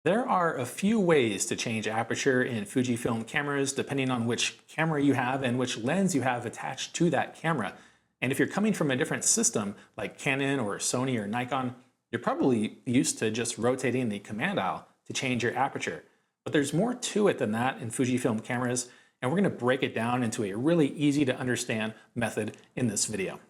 There are a few ways to change aperture in Fujifilm cameras depending on which camera you have and which lens you have attached to that camera. And if you're coming from a different system like Canon or Sony or Nikon, you're probably used to just rotating the command dial to change your aperture. But there's more to it than that in Fujifilm cameras, and we're going to break it down into a really easy to understand method in this video.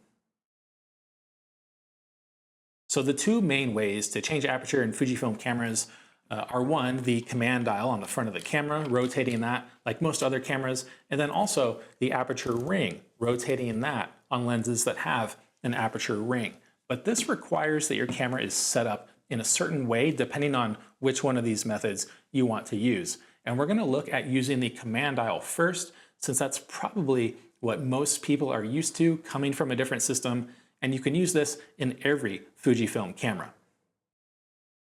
So the two main ways to change aperture in Fujifilm cameras are one, the command dial on the front of the camera, rotating that like most other cameras, and then also the aperture ring, rotating that on lenses that have an aperture ring. But this requires that your camera is set up in a certain way depending on which one of these methods you want to use. And we're going to look at using the command dial first, since that's probably what most people are used to coming from a different system, and you can use this in every Fujifilm camera.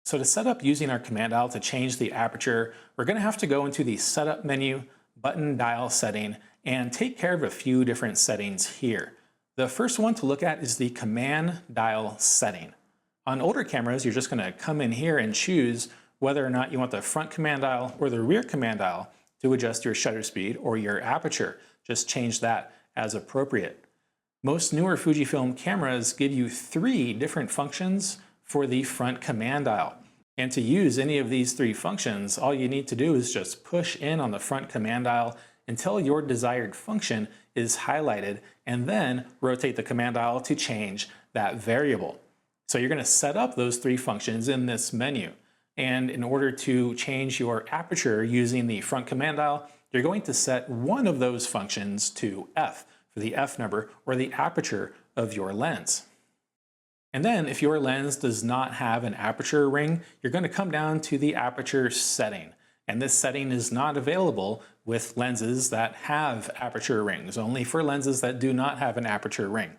So to set up using our command dial to change the aperture, we're going to have to go into the Setup menu, Button Dial Setting, and take care of a few different settings here. The first one to look at is the Command Dial Setting. On older cameras, you're just going to come in here and choose whether or not you want the front command dial or the rear command dial to adjust your shutter speed or your aperture. Just change that as appropriate. Most newer Fujifilm cameras give you 3 different functions for the front command dial. And to use any of these 3 functions, all you need to do is just push in on the front command dial until your desired function is highlighted, and then rotate the command dial to change that variable. So you're going to set up those 3 functions in this menu. And in order to change your aperture using the front command dial, you're going to set one of those functions to F for the F number or the aperture of your lens. And then if your lens does not have an aperture ring, you're going to come down to the aperture setting. And this setting is not available with lenses that have aperture rings, only for lenses that do not have an aperture ring.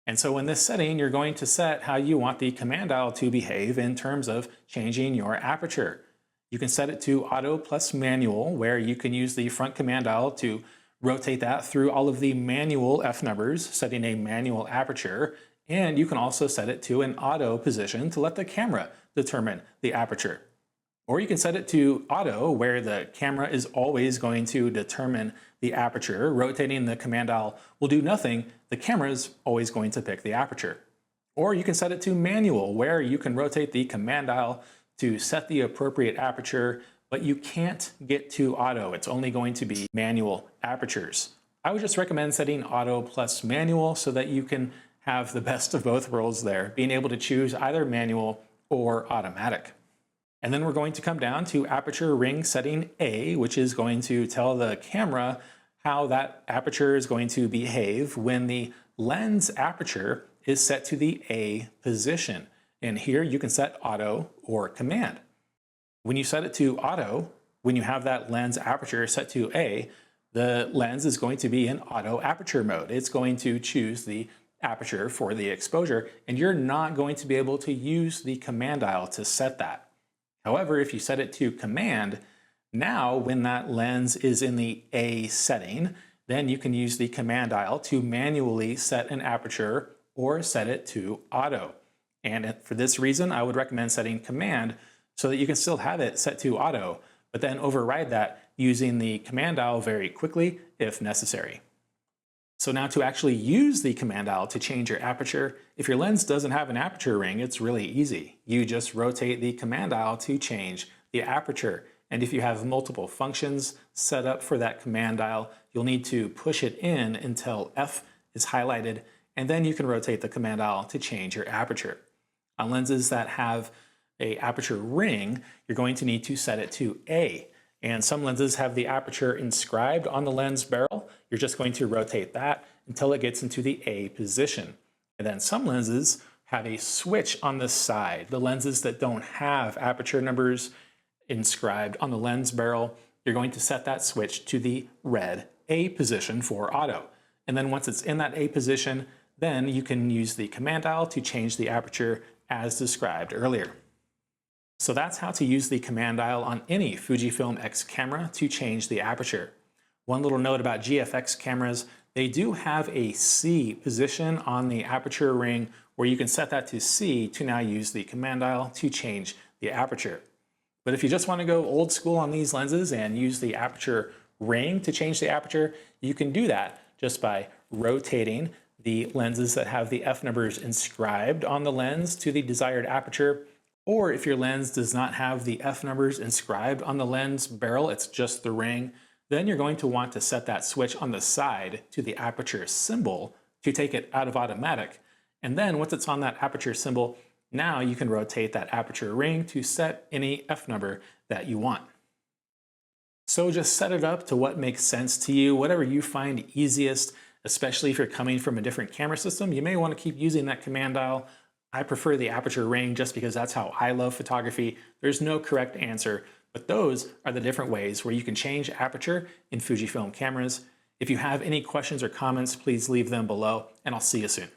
And so in this setting, you're going to set how you want the command dial to behave in terms of changing your aperture. You can set it to AUTO+MANUAL, where you can use the front command dial to rotate that through all of the manual F numbers, setting a manual aperture. And you can also set it to an auto position to let the camera determine the aperture. Or you can set it to auto, where the camera is always going to determine the aperture. Rotating the command dial will do nothing. The camera is always going to pick the aperture. Or you can set it to manual, where you can rotate the command dial to set the appropriate aperture, but you can't get to auto. It's only going to be manual apertures. I would just recommend setting AUTO+MANUAL so that you can have the best of both worlds there, being able to choose either manual or automatic. And then we're going to come down to aperture ring setting A, which is going to tell the camera how that aperture is going to behave when the lens aperture is set to the A position. And here you can set auto or command. When you set it to auto, when you have that lens aperture set to A, the lens is going to be in auto aperture mode. It's going to choose the aperture for the exposure, and you're not going to be able to use the command dial to set that. However, if you set it to command, now when that lens is in the A setting, then you can use the command dial to manually set an aperture or set it to auto. And for this reason, I would recommend setting command so that you can still have it set to auto, but then override that using the command dial very quickly if necessary. So now to actually use the command dial to change your aperture, if your lens doesn't have an aperture ring, it's really easy. You just rotate the command dial to change the aperture. And if you have multiple functions set up for that command dial, you'll need to push it in until F is highlighted, and then you can rotate the command dial to change your aperture. On lenses that have an aperture ring, you're going to need to set it to A. And some lenses have the aperture inscribed on the lens barrel. You're just going to rotate that until it gets into the A position. And then some lenses have a switch on the side. The lenses that don't have aperture numbers inscribed on the lens barrel, you're going to set that switch to the red A position for auto. And then once it's in that A position, then you can use the command dial to change the aperture as described earlier. So that's how to use the command dial on any Fujifilm X camera to change the aperture. One little note about GFX cameras, they do have a C position on the aperture ring where you can set that to C to now use the command dial to change the aperture. But if you just want to go old school on these lenses and use the aperture ring to change the aperture, you can do that just by rotating the lenses that have the f numbers inscribed on the lens to the desired aperture. Or if your lens does not have the f numbers inscribed on the lens barrel, it's just the ring, then you're going to want to set that switch on the side to the aperture symbol to take it out of automatic. And then once it's on that aperture symbol, now you can rotate that aperture ring to set any f number that you want. So just set it up to what makes sense to you, whatever you find easiest, especially if you're coming from a different camera system. You may want to keep using that command dial. I prefer the aperture ring just because that's how I love photography. There's no correct answer, but those are the different ways where you can change aperture in Fujifilm cameras. If you have any questions or comments, please leave them below, and I'll see you soon.